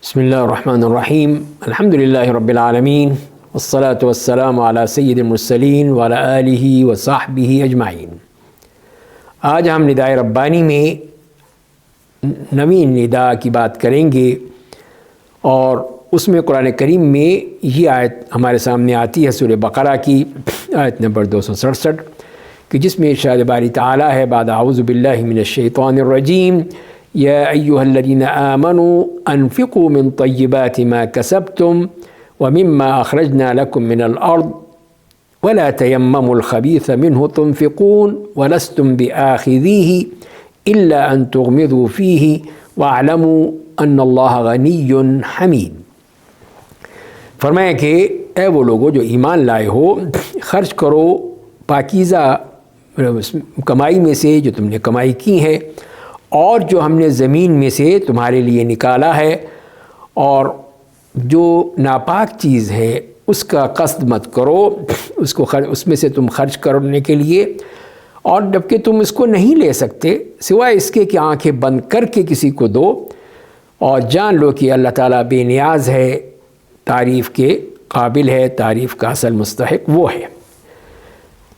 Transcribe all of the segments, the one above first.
بسم اللہ الرحمن الرحیم الحمد للہ رب العالمین والصلاة والسلام علی سید المرسلین وعلی آلہ وصحبہ اجمعین۔ آج ہم ندائے ربانی میں نویں ندا کی بات کریں گے، اور اس میں قرآن کریم میں یہ آیت ہمارے سامنے آتی ہے سورہ بقرہ کی آیت نمبر 267 کہ جس میں ارشاد باری تعالیٰ ہے بعد اعوذ باللہ من الشیطان الرجیم یا ایہا الذین آمنوا انفقوا من طیبات ما کسبتم ومما اخرجنا لکم من الارض ولا تیمموا الخبیث منہ تنفقون ولستم بآخذیہ الا ان تغمضوا فیہ واعلموا ان اللہ غنی حمید۔ فرمایا کہ اے وہ لوگو جو ایمان لائے ہو، خرچ کرو پاکیزہ کمائی میں سے جو تم نے کمائی کی ہے، اور جو ہم نے زمین میں سے تمہارے لیے نکالا ہے، اور جو ناپاک چیز ہے اس کا قصد مت کرو، اس میں سے تم خرچ کرنے کے لیے، اور جبکہ تم اس کو نہیں لے سکتے سوائے اس کے کہ آنکھیں بند کر کے کسی کو دو، اور جان لو کہ اللہ تعالیٰ بے نیاز ہے، تعریف کے قابل ہے، تعریف کا اصل مستحق وہ ہے۔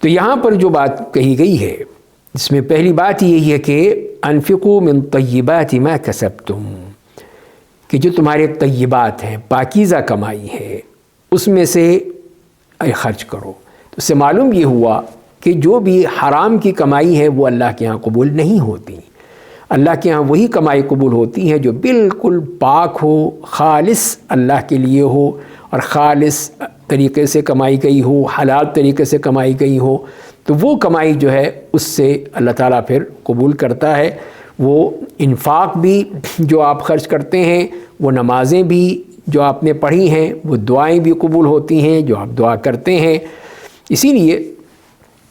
تو یہاں پر جو بات کہی گئی ہے جس میں پہلی بات یہی ہے کہ انفقوا من طیبات ما کسبتم، کہ جو تمہارے طیبات ہیں، پاکیزہ کمائی ہے، اس میں سے خرچ کرو۔ تو اس سے معلوم یہ ہوا کہ جو بھی حرام کی کمائی ہے وہ اللہ کے ہاں قبول نہیں ہوتی۔ اللہ کے ہاں وہی کمائی قبول ہوتی ہے جو بالکل پاک ہو، خالص اللہ کے لیے ہو، اور خالص طریقے سے کمائی گئی ہو، حلال طریقے سے کمائی گئی ہو، تو وہ کمائی جو ہے اس سے اللہ تعالیٰ پھر قبول کرتا ہے۔ وہ انفاق بھی جو آپ خرچ کرتے ہیں، وہ نمازیں بھی جو آپ نے پڑھی ہیں، وہ دعائیں بھی قبول ہوتی ہیں جو آپ دعا کرتے ہیں۔ اسی لیے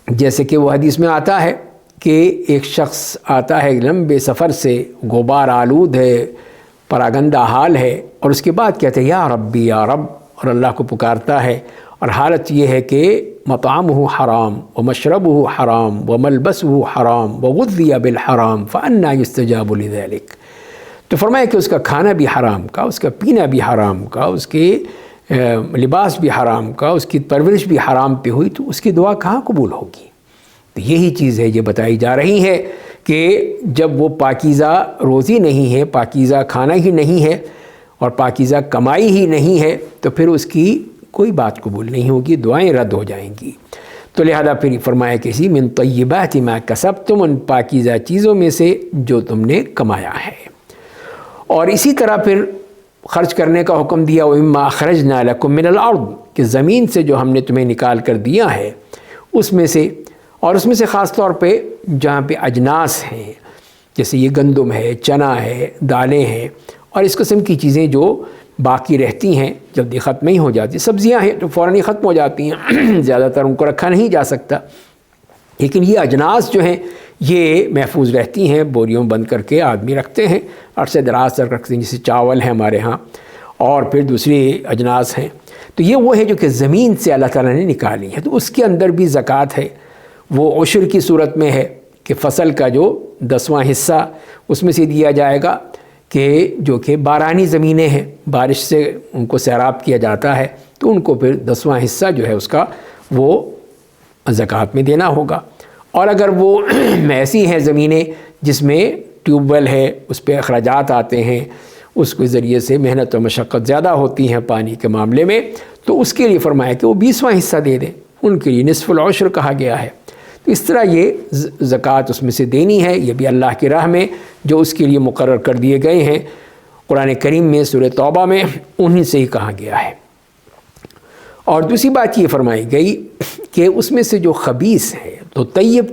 جیسے کہ وہ حدیث میں آتا ہے کہ ایک شخص آتا ہے لمبے سفر سے، غبار آلود ہے، پراگندہ حال ہے، اور اس کے بعد کہتے ہیں یا ربی یا رب، اور اللہ کو پکارتا ہے، اور حالت یہ ہے کہ مطعمہ حرام ومشربہ حرام وملبسہ حرام وغذی بالحرام فأنا یستجاب لذلک۔ تو فرمایا کہ اس کا کھانا بھی حرام کا، اس کا پینا بھی حرام کا، اس کے لباس بھی حرام کا، اس کی پرورش بھی حرام پہ ہوئی، تو اس کی دعا کہاں قبول ہوگی؟ تو یہی چیز ہے یہ بتائی جا رہی ہے کہ جب وہ پاکیزہ روزی نہیں ہے، پاکیزہ کھانا ہی نہیں ہے، اور پاکیزہ کمائی ہی نہیں ہے، تو پھر اس کی کوئی بات قبول نہیں ہوگی، دعائیں رد ہو جائیں گی۔ تو لہذا پھر فرمایا کہ اسی من طیبات ما کسبتم، ان پاکیزہ چیزوں میں سے جو تم نے کمایا ہے۔ اور اسی طرح پھر خرچ کرنے کا حکم دیا وَمِمَّا أَخْرَجْنَا لَكُم مِّنَ الْأَرْضِ، کہ زمین سے جو ہم نے تمہیں نکال کر دیا ہے اس میں سے، اور اس میں سے خاص طور پہ جہاں پہ اجناس ہیں، جیسے یہ گندم ہے، چنا ہے، دالیں ہیں، اور اس قسم کی چیزیں جو باقی رہتی ہیں، جلدی ختم نہیں ہو جاتی۔ سبزیاں ہیں تو فوراً ہی ختم ہو جاتی ہیں، زیادہ تر ان کو رکھا نہیں جا سکتا، لیکن یہ اجناس جو ہیں یہ محفوظ رہتی ہیں، بوریوں بند کر کے آدمی رکھتے ہیں، عرصے دراز تک رکھتے ہیں، جیسے چاول ہے ہمارے ہاں، اور پھر دوسری اجناس ہیں۔ تو یہ وہ ہے جو کہ زمین سے اللہ تعالیٰ نے نکالی ہے، تو اس کے اندر بھی زکوٰۃ ہے۔ وہ عشر کی صورت میں ہے کہ فصل کا جو 10واں حصہ اس میں سے دیا جائے گا، کہ جو کہ بارانی زمینیں ہیں، بارش سے ان کو سیراب کیا جاتا ہے، تو ان کو پھر 10واں حصہ جو ہے اس کا وہ زکوٰۃ میں دینا ہوگا۔ اور اگر وہ ایسی ہیں زمینیں جس میں ٹیوب ویل ہے، اس پہ اخراجات آتے ہیں، اس کے ذریعے سے محنت و مشقت زیادہ ہوتی ہیں پانی کے معاملے میں، تو اس کے لیے فرمایا کہ وہ 20واں حصہ دے دیں، ان کے لیے نصف العشر کہا گیا ہے۔ تو اس طرح یہ زکوٰۃ اس میں سے دینی ہے، یہ بھی اللہ کی راہ میں جو اس کے لیے مقرر کر دیے گئے ہیں، قرآن کریم میں سورہ توبہ میں انہی سے ہی کہا گیا ہے۔ اور دوسری بات یہ فرمائی گئی کہ اس میں سے جو خبیث ہے، تو طیب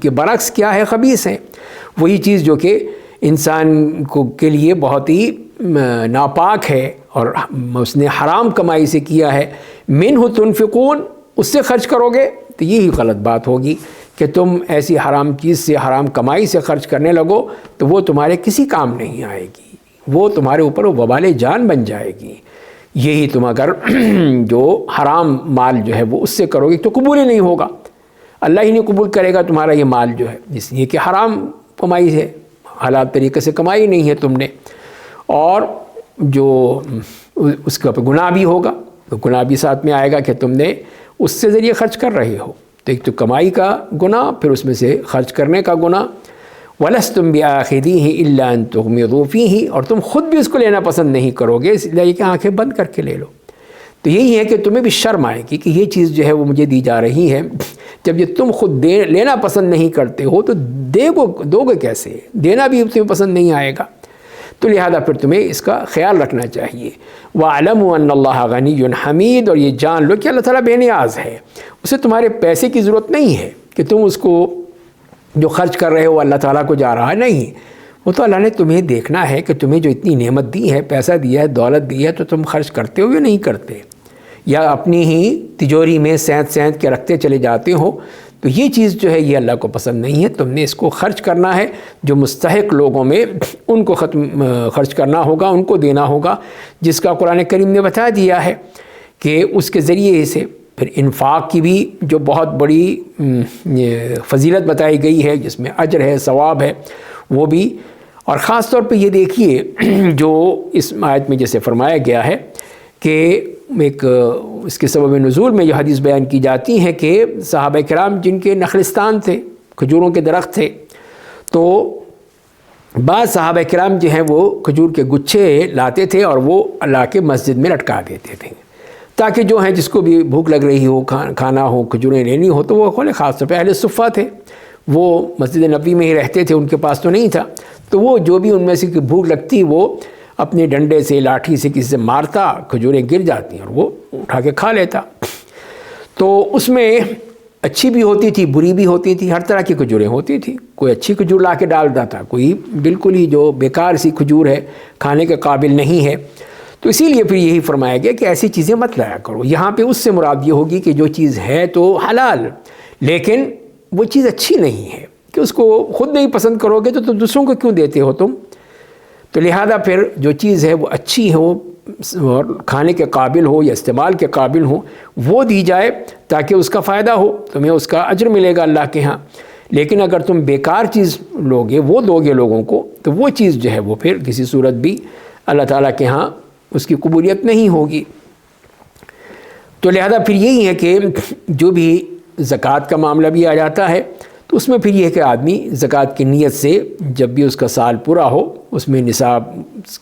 کے برعکس کیا ہے؟ خبیث ہے، وہی چیز جو کہ انسان کے لیے بہت ہی ناپاک ہے، اور اس نے حرام کمائی سے کیا ہے۔ منہ تنفقون، اس سے خرچ کرو گے تو یہی غلط بات ہوگی کہ تم ایسی حرام چیز سے، حرام کمائی سے خرچ کرنے لگو تو وہ تمہارے کسی کام نہیں آئے گی، وہ تمہارے اوپر وبال جان بن جائے گی۔ یہی تم اگر جو حرام مال جو ہے وہ اس سے کرو گے تو قبول ہی نہیں ہوگا، اللہ ہی نہیں قبول کرے گا تمہارا یہ مال جو ہے، اس لیے کہ حرام کمائی ہے، حلال طریقے سے کمائی نہیں ہے تم نے۔ اور جو اس کا گناہ بھی ہوگا، تو گناہ بھی ساتھ میں آئے گا کہ تم نے اس سے ذریعے خرچ کر رہے ہو، تو ایک تو کمائی کا گناہ، پھر اس میں سے خرچ کرنے کا گناہ۔ وَلَسْتُمْ بِآخِذِيهِ إِلَّا أَن تُغْمِضُوا فِيهِ، اور تم خود بھی اس کو لینا پسند نہیں کرو گے، اس لیے کہ آنکھیں بند کر کے لے لو۔ تو یہی ہے کہ تمہیں بھی شرم آئے گی کہ یہ چیز جو ہے وہ مجھے دی جا رہی ہے، جب یہ تم خود لینا پسند نہیں کرتے ہو تو دو گے کیسے؟ دینا بھی تمہیں پسند نہیں آئے گا، تو لہذا پھر تمہیں اس کا خیال رکھنا چاہیے۔ وَاعْلَمُوا أَنَّ اللَّهَ غَنِيٌّ حَمِيدٌ، اور یہ جان لو کہ اللہ تعالیٰ بے نیاز ہے، اسے تمہارے پیسے کی ضرورت نہیں ہے کہ تم اس کو جو خرچ کر رہے ہو اللہ تعالیٰ کو جا رہا ہے، نہیں، وہ تو اللہ نے تمہیں دیکھنا ہے کہ تمہیں جو اتنی نعمت دی ہے، پیسہ دیا ہے، دولت دی ہے، تو تم خرچ کرتے ہو یا نہیں کرتے، یا اپنی ہی تجوری میں سینت کے رکھتے چلے جاتے ہو، تو یہ چیز جو ہے یہ اللہ کو پسند نہیں ہے۔ تم نے اس کو خرچ کرنا ہے، جو مستحق لوگوں میں ان کو خرچ کرنا ہوگا، ان کو دینا ہوگا، جس کا قرآن کریم نے بتا دیا ہے کہ اس کے ذریعے سے پھر انفاق کی بھی جو بہت بڑی فضیلت بتائی گئی ہے، جس میں اجر ہے، ثواب ہے، وہ بھی۔ اور خاص طور پہ یہ دیکھیے جو اس آیت میں جیسے فرمایا گیا ہے کہ ایک اس کے سبب نزول میں یہ حدیث بیان کی جاتی ہے کہ صحابہ کرام جن کے نخلستان تھے، کھجوروں کے درخت تھے، تو بعض صحابہ کرام جو ہیں وہ کھجور کے گچھے لاتے تھے اور وہ لا کے مسجد میں لٹکا دیتے تھے، تاکہ جو ہیں جس کو بھی بھوک لگ رہی ہو، کھانا ہو، کھجوریں لینی ہو تو وہ کھولے۔ خاص طور پہ اہل صفہ تھے، وہ مسجد نبوی میں ہی رہتے تھے، ان کے پاس تو نہیں تھا، تو وہ جو بھی ان میں سے بھوک لگتی وہ اپنے ڈنڈے سے، لاٹھی سے کسی سے مارتا، کھجوریں گر جاتی اور وہ اٹھا کے کھا لیتا۔ تو اس میں اچھی بھی ہوتی تھی، بری بھی ہوتی تھی، ہر طرح کی کھجوریں ہوتی تھی، کوئی اچھی کھجور لا کے ڈالتا تھا، کوئی بالکل ہی جو بیکار سی کھجور ہے، کھانے کے قابل نہیں ہے۔ تو اسی لیے پھر یہی فرمایا گیا کہ ایسی چیزیں مت لایا کرو۔ یہاں پہ اس سے مراد یہ ہوگی کہ جو چیز ہے تو حلال، لیکن وہ چیز اچھی نہیں ہے، کہ اس کو خود نہیں پسند کرو گے تو دوسروں کو کیوں دیتے ہو تم؟ تو لہذا پھر جو چیز ہے وہ اچھی ہو اور کھانے کے قابل ہو یا استعمال کے قابل ہو، وہ دی جائے تاکہ اس کا فائدہ ہو، تمہیں اس کا اجر ملے گا اللہ کے ہاں۔ لیکن اگر تم بیکار چیز لوگے، وہ دو گے لوگوں کو، تو وہ چیز جو ہے وہ پھر کسی صورت بھی اللہ تعالیٰ کے ہاں اس کی قبولیت نہیں ہوگی۔ تو لہذا پھر یہی ہے کہ جو بھی زکوٰۃ کا معاملہ بھی آ جاتا ہے تو اس میں پھر یہ ہے کہ آدمی زکوٰۃ کی نیت سے جب بھی اس کا سال پورا ہو، اس میں نصاب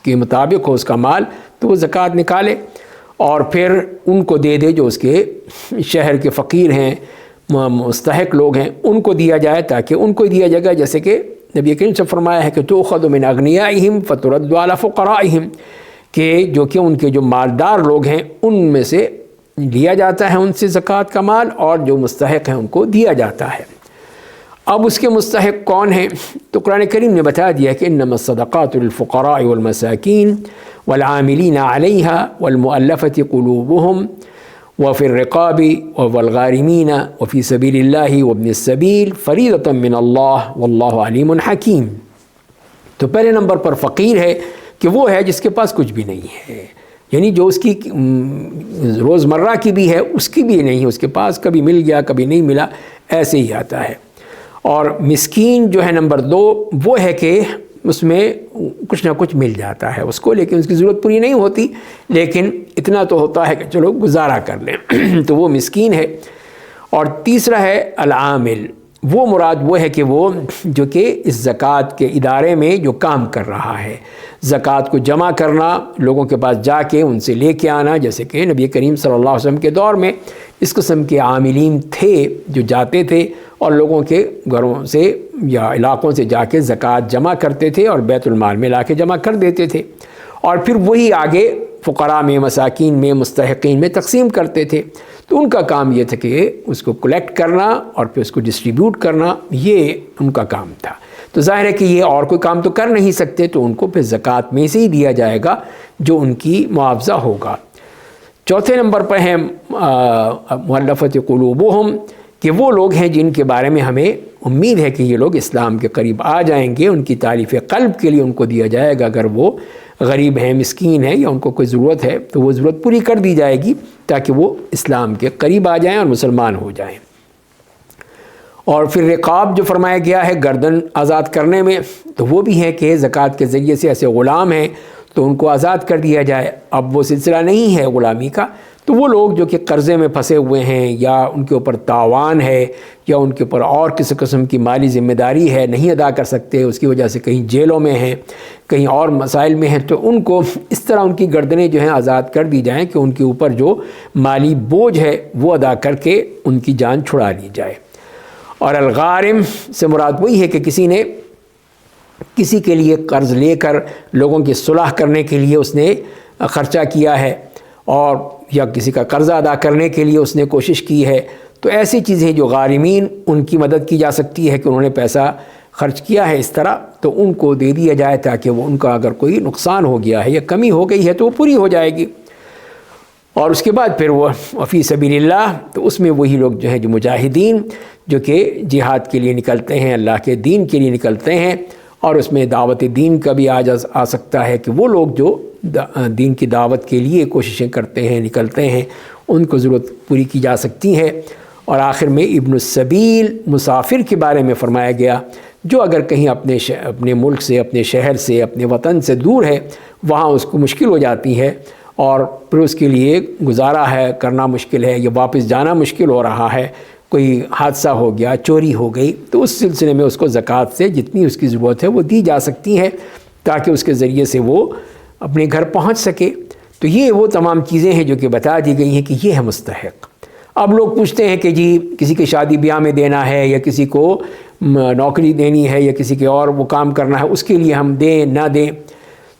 کے مطابق ہو اس کا مال، تو وہ زکوٰۃ نکالے اور پھر ان کو دے دے جو اس کے شہر کے فقیر ہیں، مستحق لوگ ہیں، ان کو دیا جائے، تاکہ ان کو دیا جائے گا، جیسے کہ نبی کریم سے فرمایا ہے کہ تؤخذ من اغنیائہم فترد علی فقرائہم، کہ جو کہ ان کے جو مالدار لوگ ہیں ان میں سے لیا جاتا ہے ان سے زکوٰۃ کا مال، اور جو مستحق ہیں ان کو دیا جاتا ہے۔ اب اس کے مستحق کون ہیں؟ تو قرآن کریم نے بتا دیا کہ انما الصدقات للفقراء والمساکین والعاملین علیہا والمؤلفۃ قلوبہم وفی الرقاب والغارمین وفی سبیل اللہ وابن السبیل فریضۃ من اللہ واللہ علیم حکیم۔ تو پہلے نمبر پر فقیر ہے کہ وہ ہے جس کے پاس کچھ بھی نہیں ہے، یعنی جو اس کی روزمرہ کی بھی ہے اس کی بھی نہیں ہے، اس کے پاس کبھی مل گیا کبھی نہیں ملا، ایسے ہی آتا ہے۔ اور مسکین جو ہے نمبر 2، وہ ہے کہ اس میں کچھ نہ کچھ مل جاتا ہے اس کو، لیکن اس کی ضرورت پوری نہیں ہوتی، لیکن اتنا تو ہوتا ہے کہ چلو گزارا کر لیں تو وہ مسکین ہے۔ اور تیسرا ہے العامل، وہ مراد وہ ہے کہ وہ جو کہ اس زکوٰۃ کے ادارے میں جو کام کر رہا ہے، زکوٰۃ کو جمع کرنا، لوگوں کے پاس جا کے ان سے لے کے آنا، جیسے کہ نبی کریم صلی اللہ علیہ وسلم کے دور میں اس قسم کے عاملین تھے جو جاتے تھے اور لوگوں کے گھروں سے یا علاقوں سے جا کے زکوٰۃ جمع کرتے تھے اور بیت المال میں لا کے جمع کر دیتے تھے، اور پھر وہی آگے فقراء میں، مساکین میں، مستحقین میں تقسیم کرتے تھے۔ تو ان کا کام یہ تھا کہ اس کو کلیکٹ کرنا اور پھر اس کو ڈسٹریبیوٹ کرنا، یہ ان کا کام تھا۔ تو ظاہر ہے کہ یہ اور کوئی کام تو کر نہیں سکتے، تو ان کو پھر زکوٰۃ میں سے ہی دیا جائے گا جو ان کی معاوضہ ہوگا۔ چوتھے نمبر پر ہیں مؤلفۃ قلوبہم، کہ وہ لوگ ہیں جن کے بارے میں ہمیں امید ہے کہ یہ لوگ اسلام کے قریب آ جائیں گے، ان کی تالیف قلب کے لیے ان کو دیا جائے گا۔ اگر وہ غریب ہیں، مسکین ہیں، یا ان کو کوئی ضرورت ہے تو وہ ضرورت پوری کر دی جائے گی تاکہ وہ اسلام کے قریب آ جائیں اور مسلمان ہو جائیں۔ اور پھر رقاب جو فرمایا گیا ہے گردن آزاد کرنے میں، تو وہ بھی ہے کہ زکوٰۃ کے ذریعے سے ایسے غلام ہیں تو ان کو آزاد کر دیا جائے۔ اب وہ سلسلہ نہیں ہے غلامی کا، تو وہ لوگ جو کہ قرضے میں پھنسے ہوئے ہیں یا ان کے اوپر تاوان ہے یا ان کے اوپر اور کسی قسم کی مالی ذمہ داری ہے، نہیں ادا کر سکتے، اس کی وجہ سے کہیں جیلوں میں ہیں، کہیں اور مسائل میں ہیں، تو ان کو اس طرح ان کی گردنیں جو ہیں آزاد کر دی جائیں کہ ان کے اوپر جو مالی بوجھ ہے وہ ادا کر کے ان کی جان چھڑا لی جائے۔ اور الغارم سے مراد وہی ہے کہ کسی نے کسی کے لیے قرض لے کر لوگوں کی صلح کرنے کے لیے اس نے خرچہ کیا ہے، اور یا کسی کا قرضہ ادا کرنے کے لیے اس نے کوشش کی ہے، تو ایسی چیزیں جو غارمین ان کی مدد کی جا سکتی ہے کہ انہوں نے پیسہ خرچ کیا ہے اس طرح، تو ان کو دے دیا جائے تاکہ وہ ان کا اگر کوئی نقصان ہو گیا ہے یا کمی ہو گئی ہے تو وہ پوری ہو جائے گی۔ اور اس کے بعد پھر وہ فی سبیل اللہ، تو اس میں وہی لوگ جو ہیں جو مجاہدین جو کہ جہاد کے لیے نکلتے ہیں، اللہ کے دین کے لیے نکلتے ہیں، اور اس میں دعوت دین کا بھی آ سکتا ہے کہ وہ لوگ جو دین کی دعوت کے لیے کوششیں کرتے ہیں، نکلتے ہیں، ان کو ضرورت پوری کی جا سکتی ہے۔ اور آخر میں ابن السبیل مسافر کے بارے میں فرمایا گیا، جو اگر کہیں اپنے ملک سے، اپنے شہر سے، اپنے وطن سے دور ہے، وہاں اس کو مشکل ہو جاتی ہے اور پھر اس کے لیے گزارا ہے کرنا مشکل ہے یا واپس جانا مشکل ہو رہا ہے، کوئی حادثہ ہو گیا، چوری ہو گئی، تو اس سلسلے میں اس کو زکوٰۃ سے جتنی اس کی ضرورت ہے وہ دی جا سکتی ہے تاکہ اس کے ذریعے سے وہ اپنے گھر پہنچ سکے۔ تو یہ وہ تمام چیزیں ہیں جو کہ بتا دی گئی ہیں کہ یہ ہے مستحق۔ اب لوگ پوچھتے ہیں کہ جی کسی کی شادی بیاہ میں دینا ہے یا کسی کو نوکری دینی ہے یا کسی کے اور وہ کام کرنا ہے، اس کے لیے ہم دیں نہ دیں،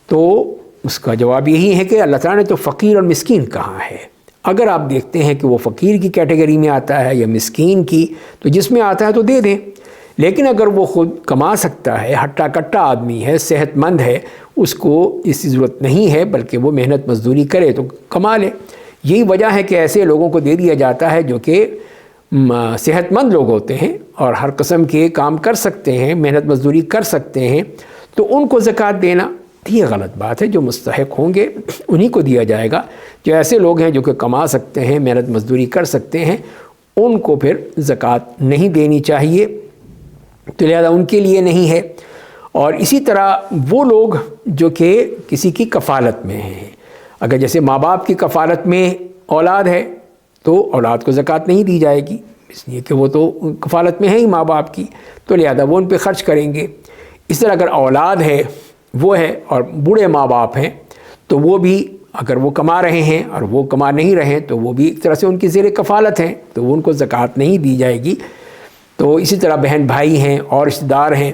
تو اس کا جواب یہی ہے کہ اللہ تعالیٰ نے تو فقیر اور مسکین کہا ہے۔ اگر آپ دیکھتے ہیں کہ وہ فقیر کی کیٹیگری میں آتا ہے یا مسکین کی، تو جس میں آتا ہے تو دے دیں، لیکن اگر وہ خود کما سکتا ہے، ہٹا کٹا آدمی ہے، صحت مند ہے، اس کو اس کی ضرورت نہیں ہے بلکہ وہ محنت مزدوری کرے تو کما لے۔ یہی وجہ ہے کہ ایسے لوگوں کو دے دیا جاتا ہے جو کہ صحت مند لوگ ہوتے ہیں اور ہر قسم کے کام کر سکتے ہیں، محنت مزدوری کر سکتے ہیں، تو ان کو زکوٰۃ دینا یہ غلط بات ہے۔ جو مستحق ہوں گے انہی کو دیا جائے گا۔ جو ایسے لوگ ہیں جو کہ کما سکتے ہیں، محنت مزدوری کر سکتے ہیں، ان کو پھر زکوٰۃ نہیں دینی چاہیے، تو لہذا ان کے لیے نہیں ہے۔ اور اسی طرح وہ لوگ جو کہ کسی کی کفالت میں ہیں، اگر جیسے ماں باپ کی کفالت میں اولاد ہے تو اولاد کو زکوٰۃ نہیں دی جائے گی، اس لیے کہ وہ تو کفالت میں ہے ہی ماں باپ کی، تو لہذا وہ ان پہ خرچ کریں گے۔ اس طرح اگر اولاد ہے وہ ہے اور بوڑھے ماں باپ ہیں تو وہ بھی اگر وہ کما رہے ہیں اور وہ کما نہیں رہے ہیں تو وہ بھی ایک طرح سے ان کی زیر کفالت ہیں، تو وہ ان کو زکوٰۃ نہیں دی جائے گی۔ تو اسی طرح بہن بھائی ہیں اور رشتہ دار ہیں،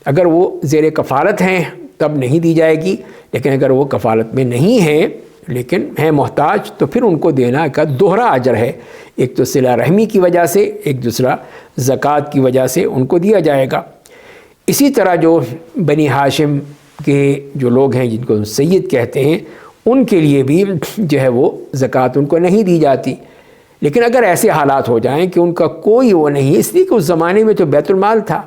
اگر وہ زیر کفالت ہیں تب نہیں دی جائے گی، لیکن اگر وہ کفالت میں نہیں ہیں لیکن ہیں محتاج تو پھر ان کو دینا کا دوہرا اجر ہے، ایک تو صلہ رحمی کی وجہ سے، ایک دوسرا زکوٰۃ کی وجہ سے ان کو دیا جائے گا۔ اسی طرح جو بنی ہاشم کے جو لوگ ہیں جن کو سید کہتے ہیں، ان کے لیے بھی جو ہے وہ زکوٰۃ ان کو نہیں دی جاتی، لیکن اگر ایسے حالات ہو جائیں کہ ان کا کوئی وہ نہیں، اس لیے کہ اس زمانے میں تو بیت المال تھا،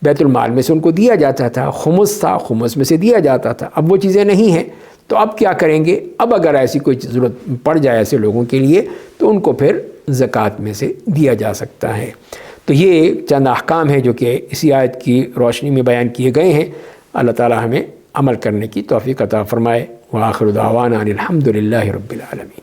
بیت المال میں سے ان کو دیا جاتا تھا، خمس تھا، خمس میں سے دیا جاتا تھا، اب وہ چیزیں نہیں ہیں، تو اب کیا کریں گے؟ اب اگر ایسی کوئی ضرورت پڑ جائے ایسے لوگوں کے لیے تو ان کو پھر زکوٰۃ میں سے دیا جا سکتا ہے۔ تو یہ چند احکام ہیں جو کہ اسی آیت کی روشنی میں بیان کیے گئے ہیں۔ اللہ تعالی ہمیں عمل کرنے کی توفیق عطا فرمائے۔ وآخر دعوانا ان الحمد للہ رب العالمین۔